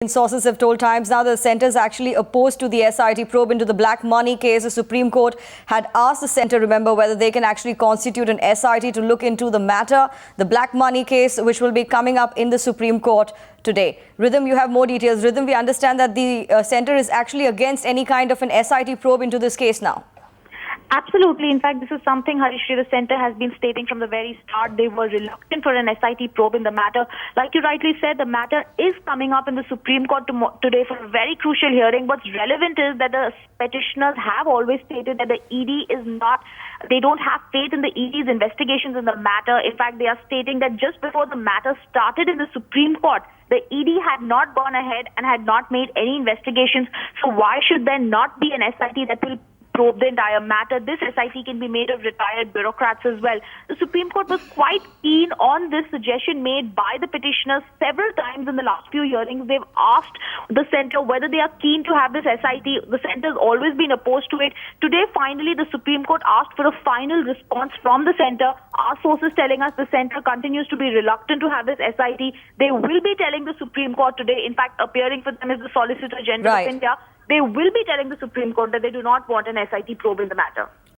Sources have told Times now the centre is actually opposed to the SIT probe into the black money case. The Supreme Court had asked the centre, remember, whether they can actually constitute an SIT to look into the matter, the black money case, which will be coming up in the Supreme Court today. Rhythm, you have more details. Rhythm, we understand that the centre is actually against any kind of an SIT probe into this case now. Absolutely. In fact, this is something Harishri, the centre has been stating from the very start. They were reluctant for an SIT probe in the matter. Like you rightly said, the matter is coming up in the Supreme Court today for a very crucial hearing. What's relevant is that the petitioners have always stated that the ED is not, they don't have faith in the ED's investigations in the matter. In fact, they are stating that just before the matter started in the Supreme Court, the ED had not gone ahead and had not made any investigations. So why should there not be an SIT that will probe the entire matter? This SIT can be made of retired bureaucrats as well. The Supreme Court was quite keen on this suggestion made by the petitioners several times in the last few hearings. They've asked the centre whether they are keen to have this SIT. The centre has always been opposed to it. Today, finally, the Supreme Court asked for a final response from the centre. Our sources telling us the centre continues to be reluctant to have this SIT. They will be telling the Supreme Court today, in fact, appearing for them is the Solicitor General of India. They will be telling the Supreme Court that they do not want an SIT probe in the matter.